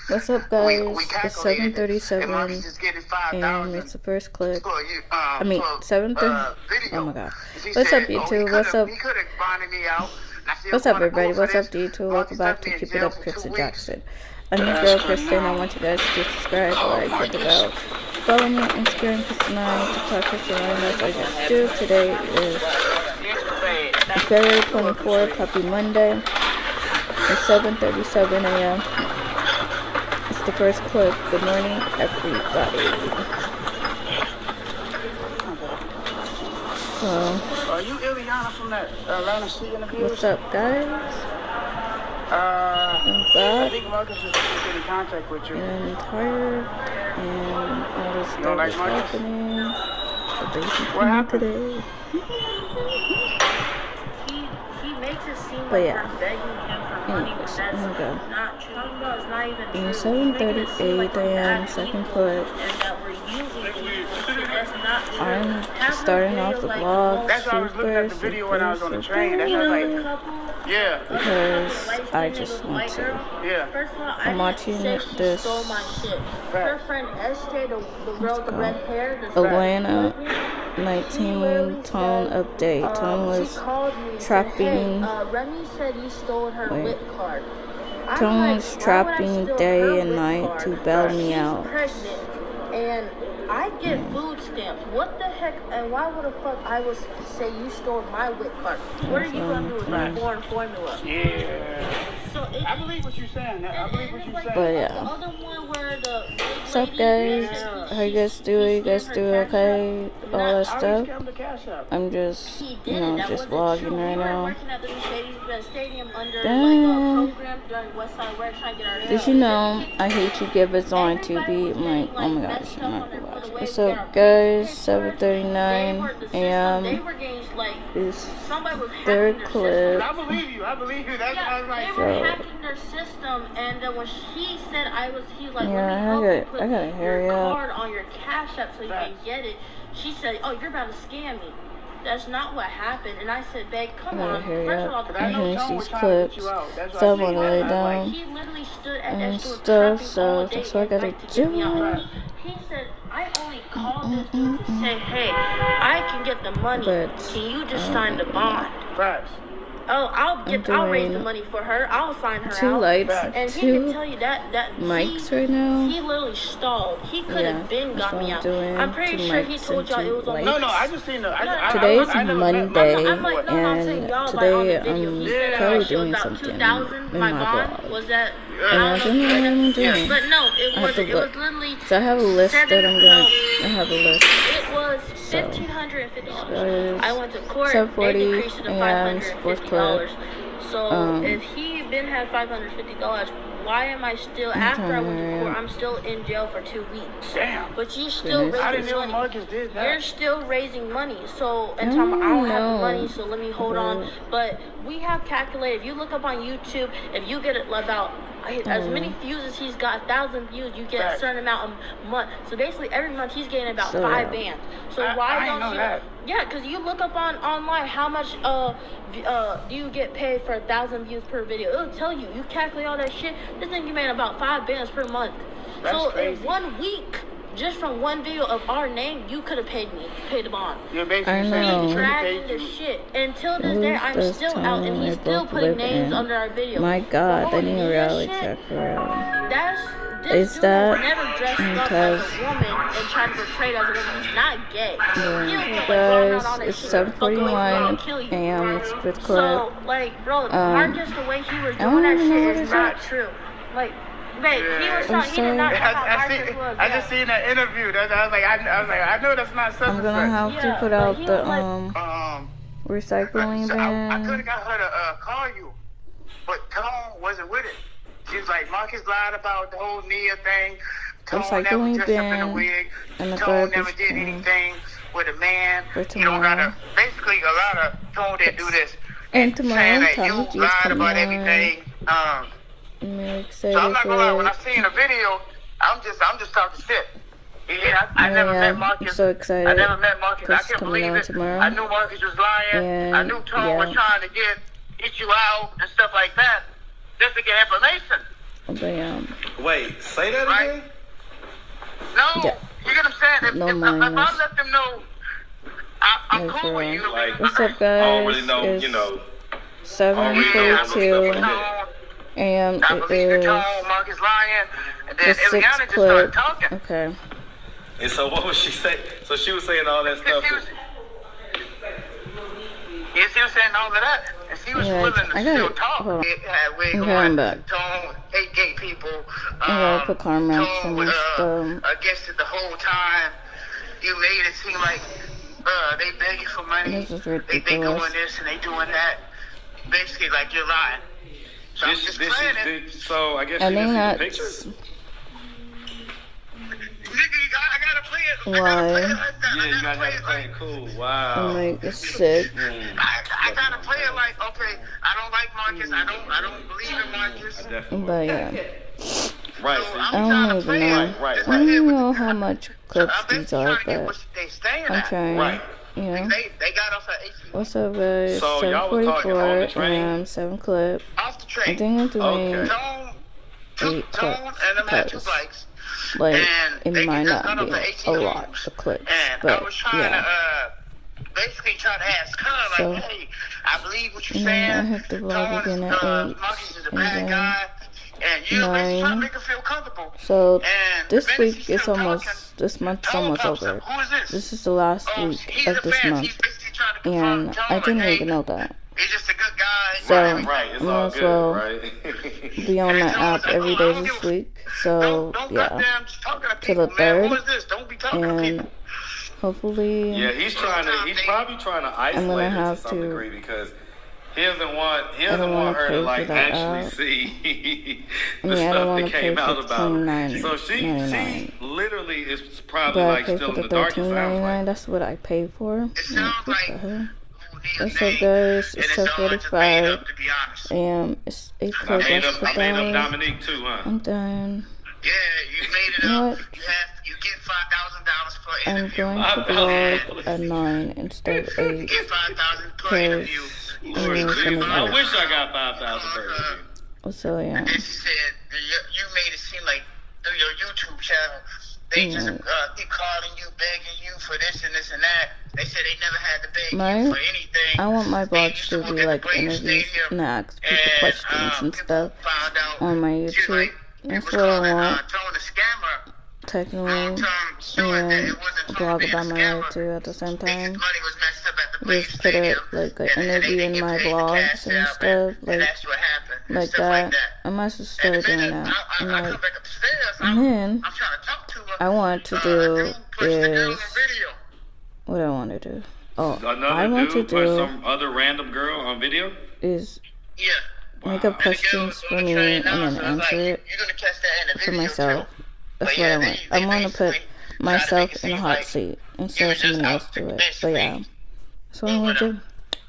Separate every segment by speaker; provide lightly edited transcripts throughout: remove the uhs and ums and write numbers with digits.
Speaker 1: What's up, guys? It's 7:37, and it's the first clip. I mean, 7:30. Oh my god. What's up, YouTube? What's up? What's up, everybody? What's up, YouTube? Welcome back to Keep It Up, Kristen Jackson. I'm your girl, Kristen. I want you guys to subscribe, like, hit the bell. Follow me on Instagram, Kristen9, TikTok, Kristen9. That's all you guys do. Today is February 24th, Happy Monday. It's 7:37 a.m. It's the first clip. Good morning, everybody. So,
Speaker 2: are you Ileana from that Atlanta City interview?
Speaker 1: What's up, guys? I'm back.
Speaker 2: I think Marcus is getting in contact with you.
Speaker 1: And I'm tired, and all this stuff is happening. The baby coming today.
Speaker 3: He makes it seem
Speaker 1: But
Speaker 3: like
Speaker 1: yeah.
Speaker 3: we're begging him for money, but that's
Speaker 1: I'm gonna go.
Speaker 3: not true. It's not even true.
Speaker 1: It's 7:38 a.m. Second clip.
Speaker 3: And that we're using it. That's not true.
Speaker 1: I'm starting off the vlog
Speaker 2: That's why I was looking at the video when I was on the train. That's why I was like, yeah.
Speaker 1: Because I just want to.
Speaker 2: Yeah.
Speaker 3: First of all,
Speaker 1: I'm watching this
Speaker 3: stole my shit. Her friend SJ, the girl with the red hair,
Speaker 1: Atlanta 19 Tone update. Tone was trapping.
Speaker 3: Remy said you stole her whip card.
Speaker 1: Tone was trapping day and night to bail me out.
Speaker 3: And I get food stamps. What the heck? And why would the fuck I was say you stole my whip card? What are you gonna do with my foreign formula?
Speaker 2: Yeah. So I believe what you're saying. I believe what you're saying.
Speaker 1: But yeah.
Speaker 3: The other one where the
Speaker 1: What's up, guys? How you guys doing? You guys doing okay? All that stuff. I'm just, just vlogging right now. Damn. Did you know I hate you give us on TV? I'm like, oh my gosh, I'm not gonna watch it. What's up, guys? 7:39 a.m. This third clip.
Speaker 2: I believe you. I believe you. That's what I was like.
Speaker 3: They were hacking their system, and when he said he was like,
Speaker 1: yeah, I gotta hurry up.
Speaker 3: Card on your Cash App so you can get it. She said, "Oh, you're about to scam me." That's not what happened. And I said, "Babe, come on."
Speaker 1: First of all, I finish these clips, so I'm gonna lay down
Speaker 3: he literally stood at
Speaker 1: and
Speaker 3: that store
Speaker 1: stuff. So that's what I gotta do.
Speaker 3: He said, "I only called this dude to say, hey, I can get the money. Can you just sign the bond?"
Speaker 2: Right.
Speaker 3: Oh, I'll raise the money for her. I'll sign her
Speaker 1: two
Speaker 3: out.
Speaker 1: lights,
Speaker 3: and he
Speaker 1: two
Speaker 3: can tell you that
Speaker 1: mics right now.
Speaker 3: He literally stalled. He could have been got me out. I'm pretty sure he told y'all it was on.
Speaker 2: No, I just seen the.
Speaker 1: Today's Monday, and today I'm probably doing something in my blog. And I don't know what I'm doing.
Speaker 3: But no,
Speaker 1: I have to look. So I have a list that I have a list.
Speaker 3: It was $1,550. I went to court. They decreased it to $550. So if he been had $550, why am I still after I went to court? I'm still in jail for 2 weeks.
Speaker 2: Damn.
Speaker 3: But you still raising money.
Speaker 2: Marcus did that.
Speaker 3: You're still raising money. So and I don't have the money, so let me hold on. But we have calculated. If you look up on YouTube, if you get it about as many views as he's got, 1,000 views, you get a certain amount a month. So basically, every month he's getting about 5 bands. So why don't you? That. Yeah, because you look up online how much do you get paid for 1,000 views per video? It'll tell you. You calculate all that shit. This nigga made about 5 bands per month.
Speaker 2: That's crazy.
Speaker 3: In 1 week, just from one video of our name, you could have paid the bond.
Speaker 2: You're basically saying
Speaker 3: dragging the shit. Until this day, I'm still out, and he's still putting names under our video.
Speaker 1: My God, they need a reality check for real. Is that
Speaker 3: never dressed up as a woman and trying to portray it as a woman. He's not gay.
Speaker 1: Yeah, guys, it's 7:41 a.m. It's fifth clip.
Speaker 3: So, bro, Marcus, the way he was doing that shit is not true. Babe, he was he did not know how Marcus was.
Speaker 2: I just seen that interview. I know that's not suspect.
Speaker 1: I'm gonna have to put out the recycling ban.
Speaker 2: I could have got her to call you, but Tone wasn't with it. She was like, Marcus lied about the whole Nia thing. Tone never dressed up in a wig. Tone never did anything with a man. You don't gotta. Basically, a lot of Tone didn't do this.
Speaker 1: And tomorrow,
Speaker 2: Tommy G's lied about everything.
Speaker 1: I'm really excited
Speaker 2: so I'm not gonna lie. When I seen the video, I'm just talking shit. Yeah, I never met Marcus.
Speaker 1: I'm so excited.
Speaker 2: I never met Marcus. I can't believe it.
Speaker 1: Tomorrow.
Speaker 2: I knew Marcus was lying.
Speaker 1: And,
Speaker 2: I knew Tom was trying to get you out and stuff like that, just to get information.
Speaker 1: But
Speaker 4: wait, say that again?
Speaker 2: No, you get what I'm saying? If I let them know I'm cool with you.
Speaker 4: Like,
Speaker 1: what's up, guys?
Speaker 4: I don't really know, you know.
Speaker 1: 7:42 a.m. It is
Speaker 2: Marcus lying, and then
Speaker 1: the 6th clip. Okay.
Speaker 4: And so what was she saying? So she was saying all that stuff.
Speaker 2: Yeah, she was saying all of that, and she was willing to still talk.
Speaker 1: I'm coming back.
Speaker 2: Tone, hate gay people.
Speaker 1: I gotta put comments on this stuff.
Speaker 2: Against it the whole time. You made it seem like they begging for money.
Speaker 1: This is ridiculous.
Speaker 2: They doing this and they doing that. Basically, like you're lying. So I'm just playing it.
Speaker 4: So I guess she didn't see the pictures.
Speaker 2: I gotta play it.
Speaker 1: Why?
Speaker 4: Yeah, you gotta have it playing cool. Wow.
Speaker 1: I'm like, it's sick.
Speaker 2: I gotta play it like, okay, I don't like Marcus. I don't believe in Marcus.
Speaker 1: But yeah.
Speaker 4: Right.
Speaker 2: So
Speaker 1: I don't even know.
Speaker 4: Right.
Speaker 1: I don't even know how much clips these are, but I'm trying.
Speaker 4: Right.
Speaker 1: You know.
Speaker 2: They got off at 18.
Speaker 1: What's up, guys?
Speaker 4: So y'all was talking on the
Speaker 1: 7:44
Speaker 4: train?
Speaker 1: a.m. 7 clip.
Speaker 2: Off the train.
Speaker 1: I think I'm doing 8
Speaker 2: clips. And them had 2 bikes.
Speaker 1: Like,
Speaker 2: And
Speaker 1: it might not
Speaker 2: got
Speaker 1: be
Speaker 2: up at 18
Speaker 1: a lot of clips,
Speaker 2: and
Speaker 1: but
Speaker 2: I was trying to basically try to ask her, like, hey, I believe what you're saying.
Speaker 1: I have to vlog again at 8,
Speaker 2: Marcus is a
Speaker 1: and
Speaker 2: bad
Speaker 1: then
Speaker 2: guy, and you basically trying to
Speaker 1: 9.
Speaker 2: make her feel comfortable.
Speaker 1: So
Speaker 2: And
Speaker 1: this
Speaker 2: the minute
Speaker 1: week
Speaker 2: she's
Speaker 1: is
Speaker 2: still
Speaker 1: almost,
Speaker 2: talking,
Speaker 1: this month's
Speaker 2: Tone
Speaker 1: almost
Speaker 2: pops
Speaker 1: over.
Speaker 2: up. Who is this?
Speaker 1: This is the last week
Speaker 2: He's
Speaker 1: of
Speaker 2: a
Speaker 1: this
Speaker 2: fan.
Speaker 1: month,
Speaker 2: He's basically trying to confirm
Speaker 1: and
Speaker 2: Tone,
Speaker 1: I didn't
Speaker 2: like,
Speaker 1: even know that.
Speaker 2: He's just a good guy.
Speaker 1: So
Speaker 4: Right. It's
Speaker 1: I
Speaker 4: all
Speaker 1: might as
Speaker 4: good,
Speaker 1: well
Speaker 4: right?
Speaker 1: be on that app every day this week. So yeah, to the 3rd, and hopefully
Speaker 4: Yeah, he's probably trying to isolate her to some degree because he doesn't want her to like actually see the stuff that came out about her. So she literally is probably
Speaker 1: but I
Speaker 4: like
Speaker 1: pay
Speaker 4: still
Speaker 1: for
Speaker 4: in
Speaker 1: the
Speaker 4: the dark. It sounds
Speaker 1: $13.99.
Speaker 4: like.
Speaker 1: That's what I pay for.
Speaker 2: It sounds
Speaker 1: What
Speaker 2: like
Speaker 1: the hell? What's up, guys? It's 7:45 a.m. It's 8
Speaker 4: I
Speaker 1: o'clock.
Speaker 4: made
Speaker 1: Let's
Speaker 4: up
Speaker 1: put down.
Speaker 4: Dominique too, huh?
Speaker 1: I'm done.
Speaker 2: Yeah, you made it
Speaker 1: What?
Speaker 2: up. You get $5,000 per
Speaker 1: I'm
Speaker 2: interview.
Speaker 1: going to vlog at 9 instead of 8
Speaker 2: You get 5,000 per
Speaker 1: because
Speaker 2: interview.
Speaker 4: I wish I got 5,000 per interview.
Speaker 1: So yeah.
Speaker 2: And she said you made it seem like through your YouTube channel, they just keep calling you, begging you for this and this and that. They said they never had to beg you for anything.
Speaker 1: I want my vlogs to be like interviews and ask people questions and stuff on my YouTube. That's what I want. Technically, and vlog about my life too at the same time. Just put it like an interview in my vlogs and stuff like that. I might just start doing that. And then I want to do is what I want to do. Oh, I want to do
Speaker 4: some other random girl on video
Speaker 1: is make up questions for me and then answer it for myself. That's what I want. I want to put myself in a hot seat instead of somebody else do it. But yeah, that's what I want to do.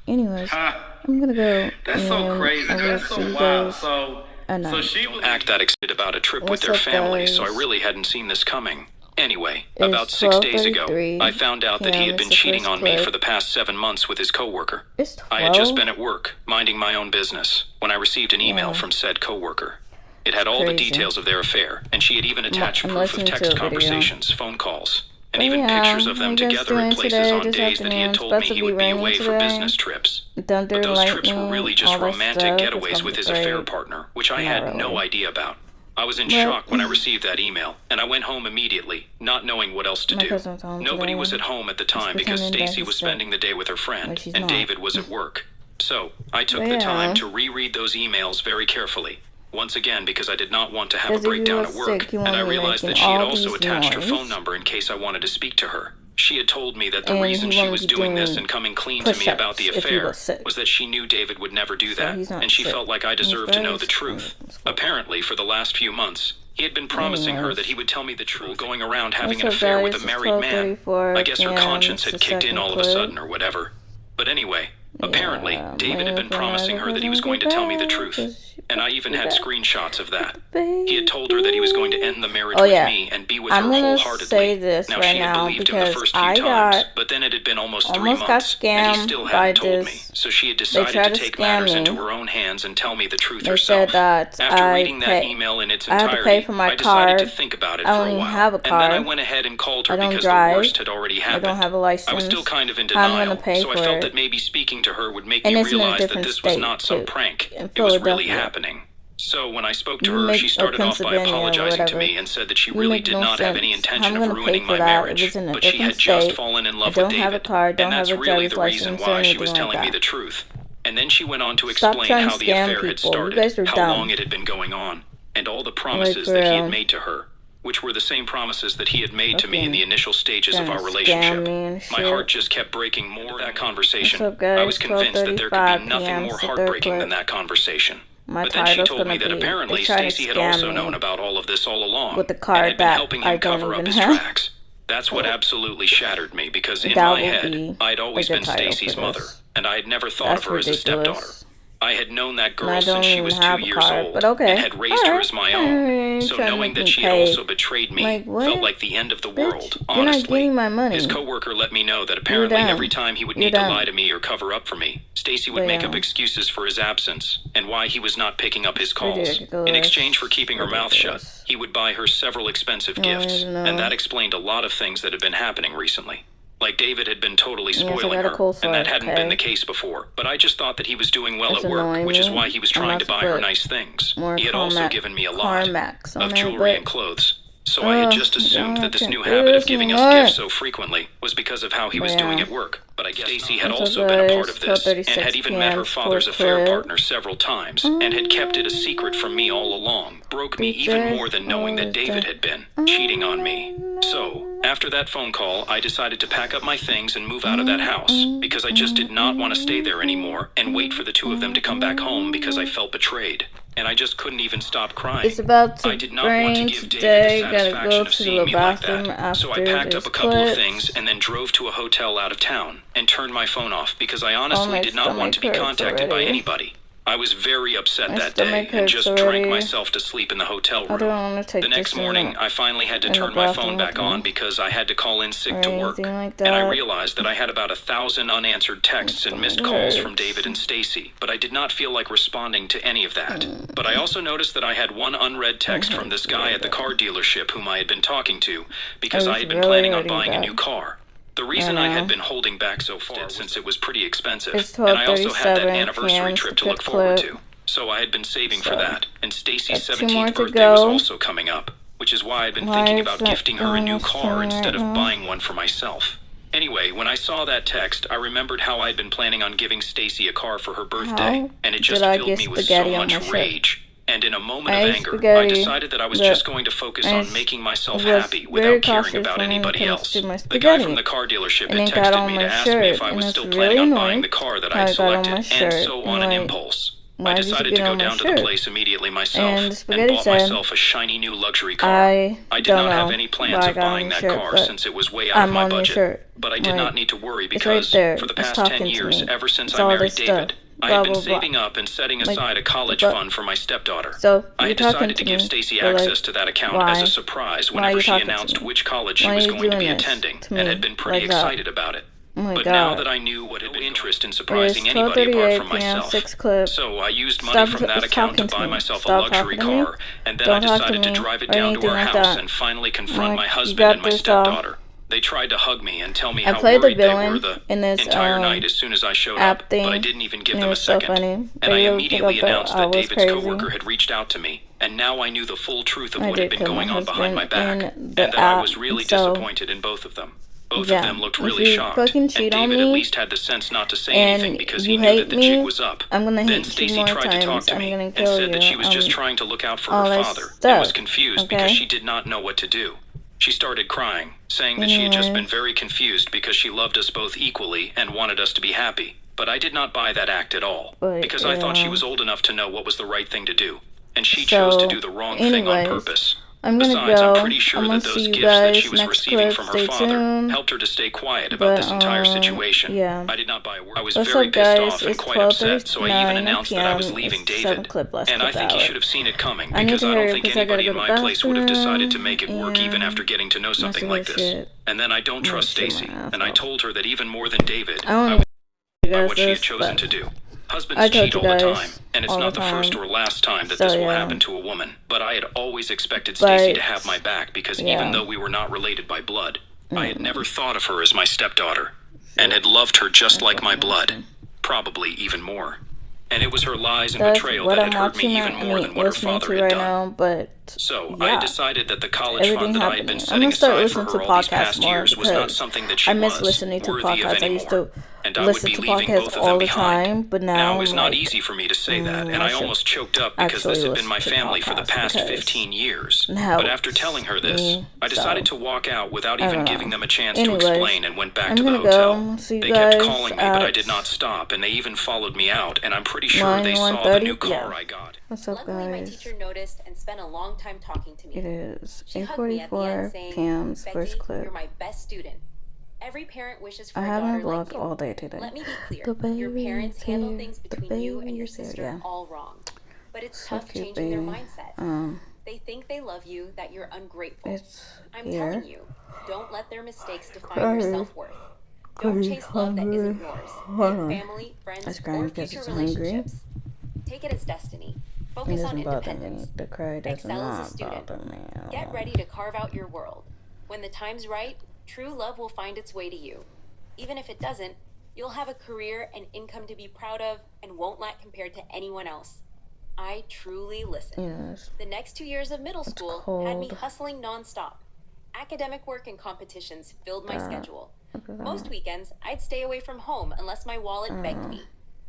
Speaker 1: Anyways, I'm gonna go.
Speaker 4: That's so crazy.
Speaker 1: I will
Speaker 4: That's
Speaker 1: see
Speaker 4: so
Speaker 1: you
Speaker 4: wild.
Speaker 1: guys
Speaker 4: So
Speaker 1: at night.
Speaker 4: she was
Speaker 5: Act that excited about a trip with
Speaker 1: What's
Speaker 5: their
Speaker 1: up,
Speaker 5: family,
Speaker 1: guys?
Speaker 5: so I really hadn't seen this coming. Anyway,
Speaker 1: It's
Speaker 5: about 6 days ago,
Speaker 1: 12:33
Speaker 5: I found out that he had
Speaker 1: p.m.
Speaker 5: been
Speaker 1: It's the
Speaker 5: cheating
Speaker 1: first
Speaker 5: on me
Speaker 1: clip.
Speaker 5: for the past 7 months with his coworker.
Speaker 1: It's 12.
Speaker 5: I had just been at work, minding my own business, when I received an email
Speaker 1: Yeah.
Speaker 5: from said coworker. It had all the
Speaker 1: Crazy.
Speaker 5: details of their affair, and she had even attached
Speaker 1: I'm
Speaker 5: proof of
Speaker 1: listening to
Speaker 5: text
Speaker 1: a video.
Speaker 5: conversations, phone calls, and
Speaker 1: But
Speaker 5: even
Speaker 1: yeah,
Speaker 5: pictures of them
Speaker 1: I'm just
Speaker 5: together
Speaker 1: doing
Speaker 5: at places
Speaker 1: today,
Speaker 5: on
Speaker 1: this
Speaker 5: days that he had
Speaker 1: afternoon. It's
Speaker 5: told
Speaker 1: about
Speaker 5: me
Speaker 1: to
Speaker 5: he
Speaker 1: be
Speaker 5: would be
Speaker 1: raining
Speaker 5: away for
Speaker 1: today.
Speaker 5: business trips.
Speaker 1: Thunder,
Speaker 5: But those trips were
Speaker 1: lightning,
Speaker 5: really just
Speaker 1: all that
Speaker 5: romantic
Speaker 1: stuff.
Speaker 5: getaways
Speaker 1: It's
Speaker 5: with his
Speaker 1: gonna be
Speaker 5: affair
Speaker 1: great.
Speaker 5: partner, which I
Speaker 1: Not
Speaker 5: had no
Speaker 1: really.
Speaker 5: idea about. I was in
Speaker 1: But-
Speaker 5: shock when I received that email, and I went home immediately, not knowing what else to
Speaker 1: My
Speaker 5: do.
Speaker 1: cousin's home
Speaker 5: Nobody
Speaker 1: today.
Speaker 5: was at home at the time
Speaker 1: He's
Speaker 5: because
Speaker 1: pretending that
Speaker 5: Stacy
Speaker 1: he's
Speaker 5: was
Speaker 1: sick.
Speaker 5: spending the day with her friend,
Speaker 1: Like she's
Speaker 5: and
Speaker 1: not.
Speaker 5: David was at work. So I took
Speaker 1: But
Speaker 5: the
Speaker 1: yeah.
Speaker 5: time to reread those emails very carefully. Once again, because I did not want to have a
Speaker 1: Because if you
Speaker 5: breakdown
Speaker 1: were
Speaker 5: at work,
Speaker 1: sick, you
Speaker 5: and I
Speaker 1: won't be
Speaker 5: realized that
Speaker 1: making
Speaker 5: she had
Speaker 1: all
Speaker 5: also
Speaker 1: these
Speaker 5: attached her
Speaker 1: noise.
Speaker 5: phone number in case I wanted to speak to her. She had told me that the
Speaker 1: And
Speaker 5: reason
Speaker 1: he
Speaker 5: she
Speaker 1: won't
Speaker 5: was
Speaker 1: be
Speaker 5: doing this
Speaker 1: doing
Speaker 5: and coming clean to me
Speaker 1: push-ups
Speaker 5: about the
Speaker 1: if he
Speaker 5: affair
Speaker 1: was sick.
Speaker 5: was that she knew David would never do
Speaker 1: So
Speaker 5: that,
Speaker 1: he's not
Speaker 5: and she
Speaker 1: sick.
Speaker 5: felt like I
Speaker 1: He's
Speaker 5: deserved to know
Speaker 1: very
Speaker 5: the truth.
Speaker 1: sick.
Speaker 5: Apparently, for the last few months, he had been promising her
Speaker 1: Anyways.
Speaker 5: that he would tell me the truth, going around having an
Speaker 1: What's up,
Speaker 5: affair with
Speaker 1: guys?
Speaker 5: a
Speaker 1: It's
Speaker 5: married man.
Speaker 1: 12:34
Speaker 5: I guess her
Speaker 1: p.m.
Speaker 5: conscience
Speaker 1: It's
Speaker 5: had
Speaker 1: the
Speaker 5: kicked in
Speaker 1: second
Speaker 5: all of a
Speaker 1: clip.
Speaker 5: sudden or whatever. But anyway, Apparently, David had been promising her that he was going to tell me the truth. And I even had screenshots of that. He had told her that he was going to end the marriage with me and be with her wholeheartedly.
Speaker 1: Say this
Speaker 5: now,
Speaker 1: right
Speaker 5: she had
Speaker 1: now
Speaker 5: believed him the first few times, but then it had been almost 3 months, and he still hadn't told me. So she had decided to take matters into her own hands and tell me the truth herself. After reading that email in its entirety, I decided to think about it for a while. And then I went ahead and called her because the worst had already happened. I was still kind of in denial, so I felt that maybe speaking to her would make me realize that this was not some prank. It was really happening. So when I spoke to her, she started off by apologizing to me and said that she really did not have any intention of ruining my marriage, but she had just fallen in love with David, and that's really the reason why she was telling me the truth. And then she went on to explain how the affair had started, how long it had been going on, and all the promises that he had made to her, which were the same promises that he had made to me in the initial stages of our relationship. My heart just kept breaking more in that conversation. I was convinced that there could be nothing more heartbreaking than that conversation. But then she told me that apparently Stacy had also known about all of this all along and had been helping him cover up his tracks. That's what absolutely shattered me, because in my head, I'd always been Stacy's mother, and I had never thought of her as a stepdaughter. I had known that girl since she was 2 years old and had raised her as my own. So knowing that she had also betrayed me felt like the end of the world, honestly. His coworker let me know that apparently every time he would need to lie to me or cover up for me, Stacy would make up excuses for his absence and why he was not picking up his calls. In exchange for keeping her mouth shut, he would buy her several expensive gifts, and that explained a lot of things that had been happening recently. Like David had been totally spoiling her, and that hadn't been the case before. But I just thought that he was doing well at work, which is why he was trying to buy her nice things. He had also given me a lot of jewelry and clothes. So I had just assumed that this new habit of giving us gifts so frequently was because of how he was doing at work. But I guess Stacy had also been a part of this, and had even met her father's affair partner several times, and had kept it a secret from me all along. Broke me even more than knowing that David had been cheating on me. So, after that phone call, I decided to pack up my things and move out of that house, because I just did not want to stay there anymore and wait for the two of them to come back home because I felt betrayed. And I just couldn't even stop crying.
Speaker 1: It's about to
Speaker 5: I did not want to give David the satisfaction of seeing me like that. So I packed up a couple of things and then drove to a hotel out of town and turned my phone off because I honestly did not want to be contacted by anybody. I was very upset that day and just drank myself to sleep in the hotel room. The next morning, I finally had to turn my phone back on because I had to call in sick to work. And I realized that I had about 1,000 unanswered texts and missed calls from David and Stacy, but I did not feel like responding to any of that. But I also noticed that I had one unread text from this guy at the car dealership whom I had been talking to because I had been planning on buying a new car. The reason I had been holding back so far was since it was pretty expensive, and I also had that anniversary trip to look forward to. So I had been saving for that, and Stacy's 17th birthday was also coming up, which is why I'd been thinking about gifting her a new car instead of buying one for myself. Anyway, when I saw that text, I remembered how I'd been planning on giving Stacy a car for her birthday, and it just filled me with so much rage. And in a moment of anger, I decided that I was just going to focus on making myself happy without caring about anybody else. The guy from the car dealership had texted me to ask me if I was still planning on buying the car that I'd selected, and so on an impulse. I decided to go down to the place immediately myself and bought myself a shiny new luxury car. I did not have any plans of buying that car since it was way out of my budget, but I did not need to worry because for the past 10 years, ever since I married David, I had been saving up and setting aside a college fund for my stepdaughter. I had decided to give Stacy access to that account as a surprise whenever she announced which college she was going to be attending, and had been pretty excited about it. But now that I knew what had no interest in surprising anybody apart from myself, so I used money from that account to buy myself a luxury car, and then I decided to drive it down to our house and finally confront my husband and my stepdaughter. They tried to hug me and tell me how worried they were the entire night as soon as I showed up, but I didn't even give them a second. And I immediately announced that David's coworker had reached out to me, and now I knew the full truth of what had been going on behind my back, and that I was really disappointed in both of them. Both of them looked really shocked, and David at least had the sense not to say anything because he knew that the jig was up. Then Stacy tried to talk to me and said that she was just trying to look out for her father and was confused because she did not know what to do. She started crying, saying that she had just been very confused because she loved us both equally and wanted us to be happy. But I did not buy that act at all, because I thought she was old enough to know what was the right thing to do, and she chose to do the wrong thing on purpose.
Speaker 1: I'm gonna
Speaker 5: Besides,
Speaker 1: go.
Speaker 5: I'm pretty sure
Speaker 1: I'm gonna
Speaker 5: that those
Speaker 1: see you
Speaker 5: gifts that
Speaker 1: guys
Speaker 5: she was
Speaker 1: next
Speaker 5: receiving
Speaker 1: clip.
Speaker 5: from her
Speaker 1: Stay
Speaker 5: father
Speaker 1: tuned.
Speaker 5: helped her to stay quiet about this entire situation.
Speaker 1: Yeah.
Speaker 5: I did not buy a word. I was
Speaker 1: What's
Speaker 5: very
Speaker 1: up,
Speaker 5: pissed
Speaker 1: guys?
Speaker 5: off and
Speaker 1: It's
Speaker 5: quite upset, so I even
Speaker 1: 12:39
Speaker 5: announced that I was
Speaker 1: p.m.
Speaker 5: leaving
Speaker 1: It's
Speaker 5: David. And I think he should have seen it coming, because I don't think anybody in my place would have decided to make it work even after getting to know something like this. And then I don't trust Stacy, and I told her that even more than David, I would by what she had chosen to do. Husbands cheat all the time, and it's not the first or last time that this will happen to a woman. But I had always expected Stacy to have my back, because even though we were not related by blood, I had never thought of her as my stepdaughter, and had loved her just like my blood, probably even more. And it was her lies and betrayal that had hurt me even more than what her father had done. So I decided that the college fund that I had been setting aside for her all these past years was not something that she was worthy of anymore. And I would be leaving both of them behind. Now, it was not easy for me to say that, and I almost choked up because this had been my family for the past 15 years. But after telling her this, I decided to walk out without even giving them a chance to explain, and went back to the hotel. They kept calling me, but I did not stop, and they even followed me out, and I'm pretty sure they saw the new car I got.
Speaker 1: What's up,
Speaker 6: Luckily, my
Speaker 1: guys?
Speaker 6: teacher noticed and spent a long time talking to me.
Speaker 1: It is
Speaker 6: She hugged me at the end
Speaker 1: 8:44
Speaker 6: saying,
Speaker 1: p.m.'s
Speaker 6: "Becky,
Speaker 1: first clip.
Speaker 6: you're my best student. Every parent wishes for
Speaker 1: I
Speaker 6: a
Speaker 1: haven't
Speaker 6: daughter like
Speaker 1: vlogged
Speaker 6: you.
Speaker 1: all day today.
Speaker 6: Let me be clear.
Speaker 1: The baby
Speaker 6: Your parents
Speaker 1: is
Speaker 6: handle
Speaker 1: here.
Speaker 6: things
Speaker 1: The
Speaker 6: between you and
Speaker 1: baby
Speaker 6: your
Speaker 1: is here,
Speaker 6: sister
Speaker 1: yeah.
Speaker 6: all wrong. But it's
Speaker 1: So
Speaker 6: tough
Speaker 1: cute,
Speaker 6: changing their
Speaker 1: baby.
Speaker 6: mindset. They think they love you, that you're ungrateful.
Speaker 1: It's
Speaker 6: I'm
Speaker 1: here.
Speaker 6: telling you, don't let their mistakes define your self-worth. Don't chase love that isn't yours. Be it family, friends, or future relationships. Take it as destiny.
Speaker 1: It
Speaker 6: Focus on
Speaker 1: doesn't bother me.
Speaker 6: independence.
Speaker 1: The cry does
Speaker 6: Excel as a
Speaker 1: not
Speaker 6: student.
Speaker 1: bother me.
Speaker 6: Get ready to carve out your world. When the time's right, true love will find its way to you. Even if it doesn't, you'll have a career and income to be proud of and won't lack compared to anyone else. I truly listened.
Speaker 1: Yes.
Speaker 6: The next 2 years of middle school had me hustling nonstop. Academic work and competitions filled my schedule. Most weekends, I'd stay away from home unless my wallet begged me.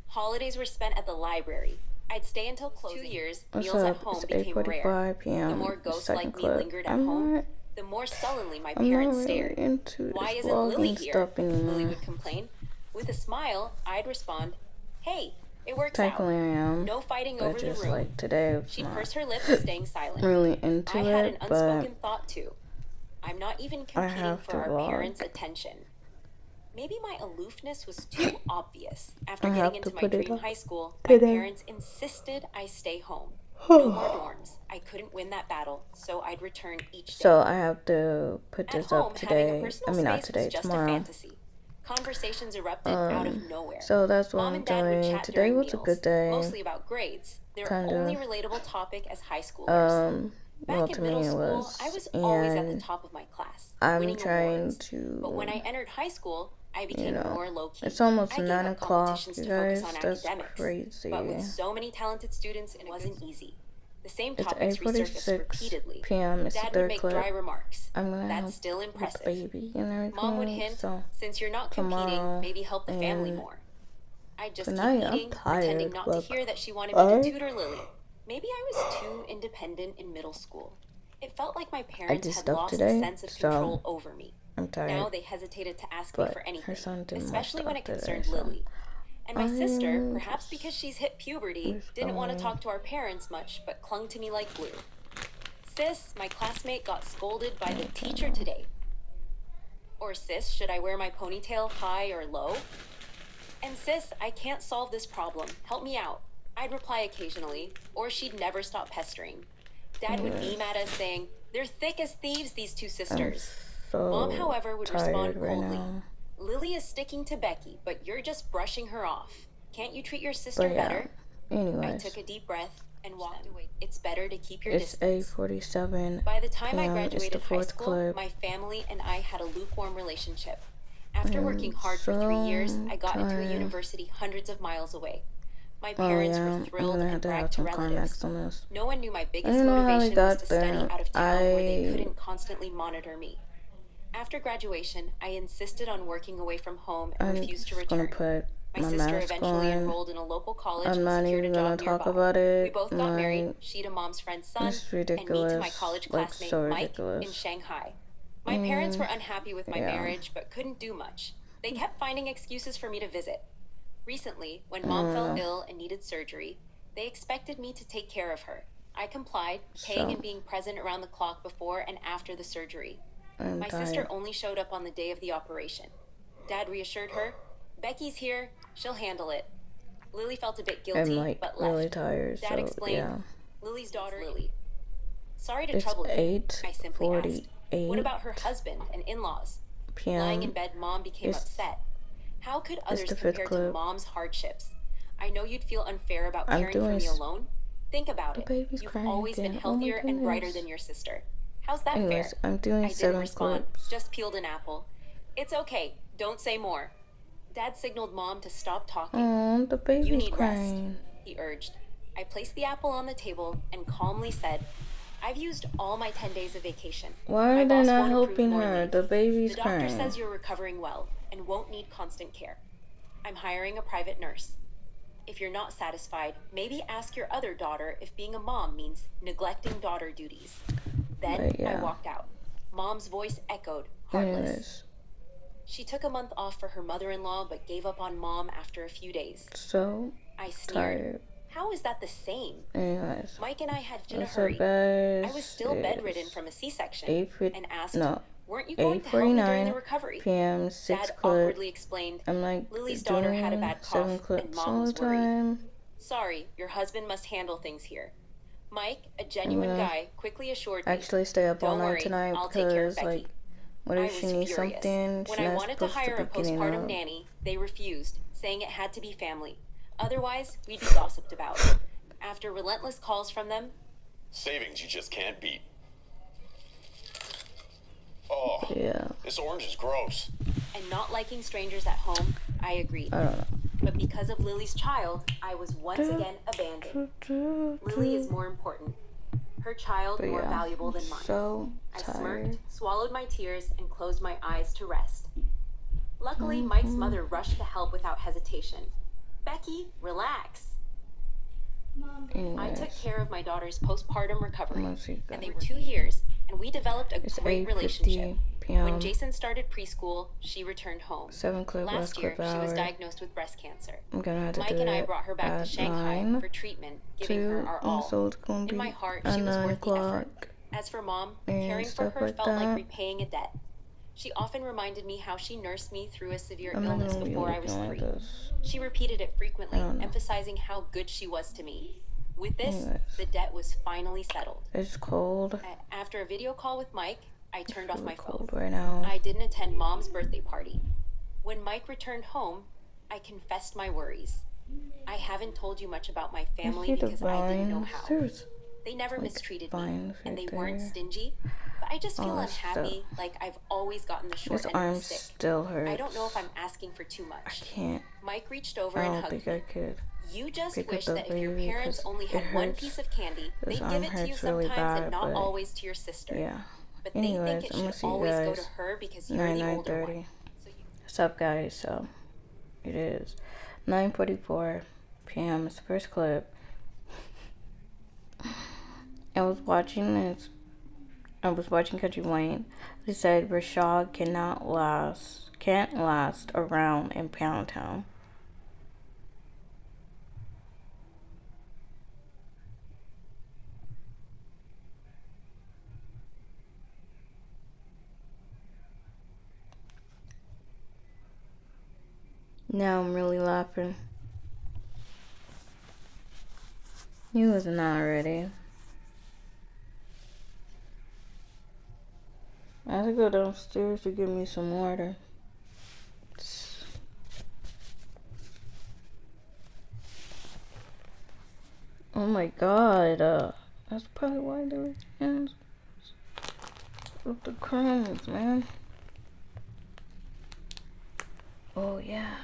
Speaker 6: Holidays were spent at the library. I'd stay until closing. 2 years,
Speaker 1: What's
Speaker 6: meals
Speaker 1: up?
Speaker 6: at home
Speaker 1: It's
Speaker 6: became rare.
Speaker 1: 8:45 p.m.
Speaker 6: The more
Speaker 1: The
Speaker 6: ghosts
Speaker 1: second
Speaker 6: like me
Speaker 1: clip.
Speaker 6: lingered at home, the more sullenly my
Speaker 1: I'm
Speaker 6: parents
Speaker 1: not really
Speaker 6: stared.
Speaker 1: into
Speaker 6: Why
Speaker 1: this
Speaker 6: isn't Lily
Speaker 1: vlogging
Speaker 6: here?
Speaker 1: stuff
Speaker 6: Lily
Speaker 1: anymore.
Speaker 6: would complain. With a smile, I'd respond, "Hey, it works
Speaker 1: Technically, I
Speaker 6: out.
Speaker 1: am.
Speaker 6: No fighting
Speaker 1: But
Speaker 6: over the
Speaker 1: just
Speaker 6: room."
Speaker 1: like today, it's
Speaker 6: She'd
Speaker 1: not
Speaker 6: purse her lips, staying silent.
Speaker 1: really into
Speaker 6: I had an
Speaker 1: it, but
Speaker 6: unspoken thought too. I'm not even
Speaker 1: I
Speaker 6: competing
Speaker 1: have
Speaker 6: for
Speaker 1: to
Speaker 6: our
Speaker 1: vlog.
Speaker 6: parents' attention. Maybe my aloofness was too obvious. After
Speaker 1: I have
Speaker 6: getting
Speaker 1: to
Speaker 6: into my
Speaker 1: put it
Speaker 6: dream
Speaker 1: up
Speaker 6: high school,
Speaker 1: today.
Speaker 6: my parents insisted I stay home. No more dorms. I couldn't win that battle, so I'd return each day.
Speaker 1: So I have to put
Speaker 6: At
Speaker 1: this
Speaker 6: home,
Speaker 1: up
Speaker 6: having a
Speaker 1: today.
Speaker 6: personal
Speaker 1: Not
Speaker 6: space
Speaker 1: today,
Speaker 6: was just a
Speaker 1: tomorrow.
Speaker 6: fantasy. Conversations erupted out of nowhere.
Speaker 1: So that's what
Speaker 6: Mom
Speaker 1: I'm
Speaker 6: and Dad would
Speaker 1: doing.
Speaker 6: chat
Speaker 1: Today
Speaker 6: during
Speaker 1: was a
Speaker 6: meals,
Speaker 1: good day.
Speaker 6: mostly about grades, their
Speaker 1: Kinda.
Speaker 6: only relatable topic as high schoolers.
Speaker 1: Well,
Speaker 6: Back
Speaker 1: to
Speaker 6: in
Speaker 1: me
Speaker 6: middle
Speaker 1: it
Speaker 6: school,
Speaker 1: was.
Speaker 6: I was always at the
Speaker 1: And
Speaker 6: top of my class,
Speaker 1: I'm
Speaker 6: winning
Speaker 1: trying
Speaker 6: awards.
Speaker 1: to,
Speaker 6: But when I entered high school, I became
Speaker 1: you know,
Speaker 6: more low-key.
Speaker 1: it's almost
Speaker 6: I gave
Speaker 1: 9
Speaker 6: up
Speaker 1: o'clock,
Speaker 6: competitions
Speaker 1: you
Speaker 6: to focus
Speaker 1: guys.
Speaker 6: on
Speaker 1: That's
Speaker 6: academics.
Speaker 1: crazy.
Speaker 6: But with so many talented students, it wasn't easy. The same
Speaker 1: It's
Speaker 6: topics resurfaced
Speaker 1: 8:46
Speaker 6: repeatedly.
Speaker 1: p.m. It's the
Speaker 6: Dad would
Speaker 1: third
Speaker 6: make
Speaker 1: clip.
Speaker 6: dry remarks.
Speaker 1: I'm gonna help
Speaker 6: That's still
Speaker 1: with the
Speaker 6: impressive.
Speaker 1: baby and everything.
Speaker 6: Mom would hint,
Speaker 1: So
Speaker 6: since you're not
Speaker 1: tomorrow,
Speaker 6: competing, maybe help the family
Speaker 1: and
Speaker 6: more. I'd just
Speaker 1: tonight
Speaker 6: keep
Speaker 1: I'm
Speaker 6: eating, pretending
Speaker 1: tired.
Speaker 6: not to
Speaker 1: Look,
Speaker 6: hear that she wanted me to tutor Lily. Maybe I was too independent in middle school. It felt like my parents
Speaker 1: did
Speaker 6: had
Speaker 1: stuff
Speaker 6: lost
Speaker 1: today,
Speaker 6: a sense of
Speaker 1: so
Speaker 6: control over me.
Speaker 1: I'm tired.
Speaker 6: Now they hesitated to ask me
Speaker 1: But
Speaker 6: for
Speaker 1: her
Speaker 6: anything,
Speaker 1: son did more
Speaker 6: especially when
Speaker 1: stuff
Speaker 6: it
Speaker 1: today,
Speaker 6: concerned
Speaker 1: so
Speaker 6: Lily. And my sister,
Speaker 1: I'm
Speaker 6: perhaps because she's hit puberty, didn't want to talk to our parents much, but clung to me like glue. Sis, my classmate, got scolded by the teacher today. Or sis, should I wear my ponytail high or low? And sis, I can't solve this problem. Help me out. I'd reply occasionally, or she'd never stop pestering. Dad would beam at us saying, "They're thick as thieves, these two sisters."
Speaker 1: so
Speaker 6: Mom, however, would respond
Speaker 1: tired right
Speaker 6: coldly.
Speaker 1: now.
Speaker 6: "Lily is sticking to Becky, but you're just brushing her off. Can't you treat your sister
Speaker 1: But yeah,
Speaker 6: better?" I
Speaker 1: anyways,
Speaker 6: took a deep breath and walked away. It's better to keep your
Speaker 1: it's
Speaker 6: distance.
Speaker 1: 8:47
Speaker 6: By the time I
Speaker 1: p.m. It's
Speaker 6: graduated
Speaker 1: the
Speaker 6: high
Speaker 1: fourth
Speaker 6: school,
Speaker 1: clip.
Speaker 6: my family and I had a lukewarm relationship. After working
Speaker 1: I'm
Speaker 6: hard for 3 years,
Speaker 1: so
Speaker 6: I got into a
Speaker 1: tired.
Speaker 6: university hundreds of miles away. My
Speaker 1: Oh
Speaker 6: parents
Speaker 1: yeah,
Speaker 6: were
Speaker 1: I'm
Speaker 6: thrilled
Speaker 1: gonna
Speaker 6: and
Speaker 1: have to have
Speaker 6: bragged to
Speaker 1: some
Speaker 6: relatives.
Speaker 1: climax on this.
Speaker 6: No one knew my
Speaker 1: I
Speaker 6: biggest
Speaker 1: don't know how we
Speaker 6: motivation was
Speaker 1: got
Speaker 6: to study
Speaker 1: there.
Speaker 6: out of town where they couldn't constantly monitor me. After graduation, I insisted on working away from home and
Speaker 1: I'm
Speaker 6: refused to
Speaker 1: just gonna
Speaker 6: return.
Speaker 1: put
Speaker 6: My
Speaker 1: my
Speaker 6: sister
Speaker 1: mask
Speaker 6: eventually
Speaker 1: on.
Speaker 6: enrolled in a local college
Speaker 1: I'm
Speaker 6: and
Speaker 1: not
Speaker 6: secured a
Speaker 1: even gonna
Speaker 6: job
Speaker 1: talk
Speaker 6: nearby.
Speaker 1: about it.
Speaker 6: We both got married,
Speaker 1: Like,
Speaker 6: she to Mom's friend's son,
Speaker 1: it's
Speaker 6: and me to my
Speaker 1: ridiculous.
Speaker 6: college
Speaker 1: Like,
Speaker 6: classmate
Speaker 1: so
Speaker 6: Mike in
Speaker 1: ridiculous.
Speaker 6: Shanghai. My parents were unhappy with my
Speaker 1: yeah.
Speaker 6: marriage, but couldn't do much. They kept finding excuses for me to visit. Recently, when Mom fell ill and needed surgery, they expected me to take care of her. I complied, paying and being present around the clock before and after the surgery. My sister only showed up on the day of the operation. Dad reassured her, "Becky's here, she'll handle it." Lily felt a bit guilty,
Speaker 1: I'm like
Speaker 6: but
Speaker 1: really
Speaker 6: left.
Speaker 1: tired,
Speaker 6: Dad
Speaker 1: so
Speaker 6: explained,
Speaker 1: yeah.
Speaker 6: "Lily's daughter, Lily. Sorry to
Speaker 1: It's
Speaker 6: trouble you," I simply
Speaker 1: 8:48
Speaker 6: asked. "What about her husband and in-laws?" Lying in
Speaker 1: p.m.
Speaker 6: bed, Mom became upset. How could
Speaker 1: It's
Speaker 6: others
Speaker 1: the fifth
Speaker 6: compare to
Speaker 1: clip.
Speaker 6: Mom's hardships? I know you'd feel unfair about
Speaker 1: I'm
Speaker 6: caring for
Speaker 1: doing
Speaker 6: me alone. Think about
Speaker 1: the
Speaker 6: it.
Speaker 1: baby's
Speaker 6: You've
Speaker 1: crying
Speaker 6: always been
Speaker 1: again. Oh my
Speaker 6: healthier and brighter
Speaker 1: goodness.
Speaker 6: than your sister. How's that
Speaker 1: Anyways,
Speaker 6: fair?
Speaker 1: I'm doing
Speaker 6: I didn't
Speaker 1: 7
Speaker 6: respond,
Speaker 1: clips.
Speaker 6: just peeled an apple. It's okay, don't say more. Dad signaled Mom to stop talking.
Speaker 1: Oh, the
Speaker 6: You
Speaker 1: baby's
Speaker 6: need rest,
Speaker 1: crying.
Speaker 6: he urged. I placed the apple on the table and calmly said, "I've used all my 10 days of vacation.
Speaker 1: Why
Speaker 6: My
Speaker 1: are they
Speaker 6: boss
Speaker 1: not
Speaker 6: won't approve
Speaker 1: helping
Speaker 6: more
Speaker 1: her?
Speaker 6: leave.
Speaker 1: The baby's
Speaker 6: The doctor
Speaker 1: crying.
Speaker 6: says you're recovering well and won't need constant care. I'm hiring a private nurse. If you're not satisfied, maybe ask your other daughter if being a mom means neglecting daughter duties." Then
Speaker 1: But yeah.
Speaker 6: I walked out. Mom's voice echoed, heartless.
Speaker 1: Anyways,
Speaker 6: She took a month off for her mother-in-law but gave up on Mom after a few days.
Speaker 1: so
Speaker 6: I sneered.
Speaker 1: tired.
Speaker 6: How is that the same?
Speaker 1: Anyways,
Speaker 6: Mike and I had in a
Speaker 1: what's
Speaker 6: hurry.
Speaker 1: up, guys?
Speaker 6: I was still bedridden from a C-section and asked,
Speaker 1: no,
Speaker 6: "Weren't you going to help me during the
Speaker 1: 8:49
Speaker 6: recovery?"
Speaker 1: p.m. 6
Speaker 6: Dad
Speaker 1: clip.
Speaker 6: awkwardly explained,
Speaker 1: I'm like
Speaker 6: "Lily's daughter had a
Speaker 1: doing
Speaker 6: bad
Speaker 1: 7
Speaker 6: cough
Speaker 1: clips
Speaker 6: and Mom
Speaker 1: all
Speaker 6: was
Speaker 1: the
Speaker 6: worried.
Speaker 1: time.
Speaker 6: Sorry, your husband must handle things here." Mike, a genuine
Speaker 1: I'm gonna
Speaker 6: guy, quickly assured me,
Speaker 1: actually stay up all
Speaker 6: "Don't
Speaker 1: night
Speaker 6: worry,
Speaker 1: tonight
Speaker 6: I'll take care of
Speaker 1: because,
Speaker 6: Becky."
Speaker 1: like, what
Speaker 6: I
Speaker 1: if she
Speaker 6: was
Speaker 1: needs
Speaker 6: furious.
Speaker 1: something? She's
Speaker 6: When I
Speaker 1: not
Speaker 6: wanted to
Speaker 1: supposed
Speaker 6: hire
Speaker 1: to
Speaker 6: a
Speaker 1: be getting
Speaker 6: postpartum
Speaker 1: up.
Speaker 6: nanny, they refused, saying it had to be family. Otherwise, we'd be gossiped about. After relentless calls from them,
Speaker 7: savings you just can't beat. Oh,
Speaker 1: Yeah,
Speaker 7: this orange is gross.
Speaker 6: and not liking strangers at home, I agreed.
Speaker 1: I don't know.
Speaker 6: But because of Lily's child, I was once again abandoned. Lily is more important. Her child
Speaker 1: But
Speaker 6: more
Speaker 1: yeah,
Speaker 6: valuable than
Speaker 1: I'm
Speaker 6: mine.
Speaker 1: so
Speaker 6: I
Speaker 1: tired.
Speaker 6: smirked, swallowed my tears, and closed my eyes to rest. Luckily, Mike's mother rushed to help without hesitation. "Becky, relax." I
Speaker 1: Anyways,
Speaker 6: took care of my daughter's postpartum recovery,
Speaker 1: Unless you
Speaker 6: and
Speaker 1: got-
Speaker 6: they were 2 years, and we developed a
Speaker 1: it's
Speaker 6: great relationship.
Speaker 1: 8:50 p.m.
Speaker 6: When Jason started preschool, she returned home.
Speaker 1: 7 clip, last
Speaker 6: Last year,
Speaker 1: clip
Speaker 6: she was
Speaker 1: hour.
Speaker 6: diagnosed with breast cancer.
Speaker 1: I'm gonna have to
Speaker 6: Mike
Speaker 1: do
Speaker 6: and I
Speaker 1: it
Speaker 6: brought her back to
Speaker 1: at
Speaker 6: Shanghai
Speaker 1: 9
Speaker 6: for treatment, giving her
Speaker 1: to,
Speaker 6: our all.
Speaker 1: so it's gonna
Speaker 6: In
Speaker 1: be
Speaker 6: my heart,
Speaker 1: at
Speaker 6: she was
Speaker 1: 9
Speaker 6: worth the effort.
Speaker 1: o'clock.
Speaker 6: As for Mom,
Speaker 1: and
Speaker 6: caring for
Speaker 1: stuff
Speaker 6: her
Speaker 1: like
Speaker 6: felt
Speaker 1: that.
Speaker 6: like repaying a debt. She often reminded me how she nursed me through a severe
Speaker 1: I'm not
Speaker 6: illness
Speaker 1: gonna be
Speaker 6: before I was
Speaker 1: looking like
Speaker 6: 3.
Speaker 1: this.
Speaker 6: She repeated it frequently,
Speaker 1: I don't know.
Speaker 6: emphasizing how good she was to me. With this,
Speaker 1: Anyways.
Speaker 6: the debt was finally settled.
Speaker 1: It's cold.
Speaker 6: After a video call with Mike, I turned off
Speaker 1: Really
Speaker 6: my phone.
Speaker 1: cold right now.
Speaker 6: I didn't attend Mom's birthday party. When Mike returned home, I confessed my worries. I haven't told you much about my
Speaker 1: You
Speaker 6: family
Speaker 1: see the
Speaker 6: because I didn't know
Speaker 1: vines?
Speaker 6: how.
Speaker 1: There's
Speaker 6: They never
Speaker 1: like
Speaker 6: mistreated me,
Speaker 1: vines
Speaker 6: and they
Speaker 1: right
Speaker 6: weren't
Speaker 1: there.
Speaker 6: stingy. But I just feel
Speaker 1: All this
Speaker 6: unhappy, like I've always gotten the short
Speaker 1: This
Speaker 6: end of
Speaker 1: arm
Speaker 6: the stick.
Speaker 1: still hurts.
Speaker 6: I don't know if I'm asking for too
Speaker 1: I
Speaker 6: much.
Speaker 1: can't.
Speaker 6: Mike reached over
Speaker 1: I
Speaker 6: and
Speaker 1: don't
Speaker 6: hugged
Speaker 1: think
Speaker 6: me.
Speaker 1: I could.
Speaker 6: You just
Speaker 1: pick up
Speaker 6: wish
Speaker 1: the
Speaker 6: that if your
Speaker 1: baby
Speaker 6: parents
Speaker 1: 'cause
Speaker 6: only
Speaker 1: it
Speaker 6: had one
Speaker 1: hurts.
Speaker 6: piece of candy,
Speaker 1: This
Speaker 6: they'd
Speaker 1: arm
Speaker 6: give it to you
Speaker 1: hurts really
Speaker 6: sometimes
Speaker 1: bad,
Speaker 6: and not
Speaker 1: but
Speaker 6: always to your sister.
Speaker 1: Yeah.
Speaker 6: But they
Speaker 1: Anyways,
Speaker 6: think it
Speaker 1: I'm gonna
Speaker 6: should
Speaker 1: see you
Speaker 6: always go
Speaker 1: guys
Speaker 6: to her because you're the older
Speaker 1: 9:30.
Speaker 6: one. So you
Speaker 1: What's up, guys? So it is 9:44 p.m. It's the first clip. I was watching Country Wayne. They said Rashad can't last around in Pound Town. Now I'm really laughing. He was not ready. I had to go downstairs to get me some water. Oh my god, that's probably why there was hands with the crumbs, man. Oh yeah.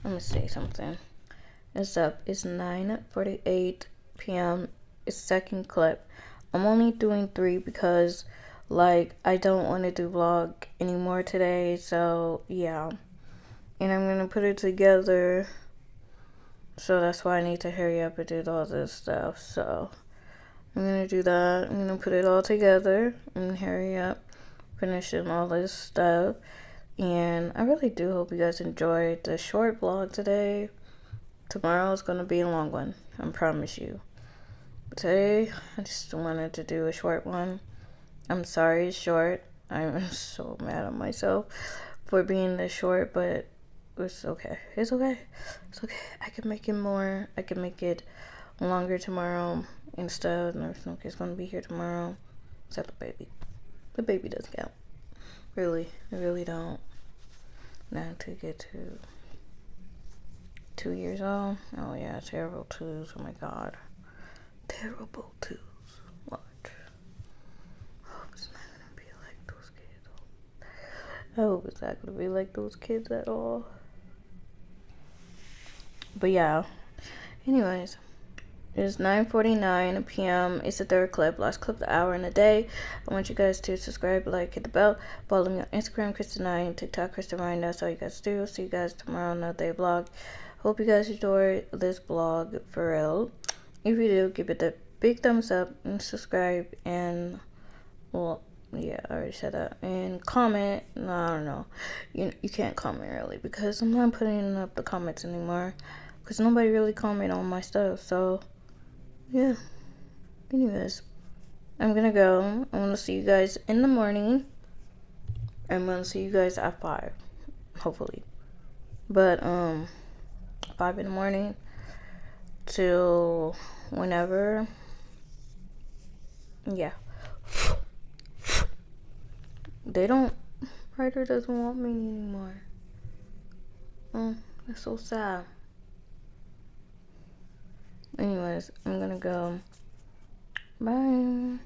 Speaker 1: Let me say something. It's up. It's 9:48 p.m. It's second clip. I'm only doing 3 because, like, I don't want to do vlog anymore today. So yeah, and I'm gonna put it together. So that's why I need to hurry up and do all this stuff. So I'm gonna do that. I'm gonna put it all together and hurry up, finishing all this stuff. And I really do hope you guys enjoyed the short vlog today. Tomorrow is gonna be a long one, I promise you. Today, I just wanted to do a short one. I'm sorry it's short. I'm so mad at myself for being this short, but it's okay. It's okay. It's okay. I can make it more. I can make it longer tomorrow. Instead, Nurse Nook is going to be here tomorrow. Except the baby. The baby doesn't count. Really. I really don't. Now to get to 2 years old. Oh yeah, terrible twos. Oh my god. Terrible twos. Watch. I hope it's not gonna be like those kids. I hope it's not gonna be like those kids at all. But yeah. Anyways. It's 9:49 p.m. It's the third clip. Last clip the hour in a day. I want you guys to subscribe, like, hit the bell. Follow me on Instagram, Kristen9, TikTok, Kristen Ryan. That's all you guys do. See you guys tomorrow on another day vlog. Hope you guys enjoy this vlog for real. If you do, give it a big thumbs up and subscribe. And, well, yeah, I already said that. And comment. No, I don't know. You can't comment really because I'm not putting up the comments anymore. Because nobody really comment on my stuff. So, yeah. Anyways, I'm gonna go. I'm gonna see you guys in the morning. I'm gonna see you guys at 5. Hopefully. But, 5 in the morning till whenever. Yeah. They don't. Ryder doesn't want me anymore. That's so sad. Anyways, I'm gonna go. Bye.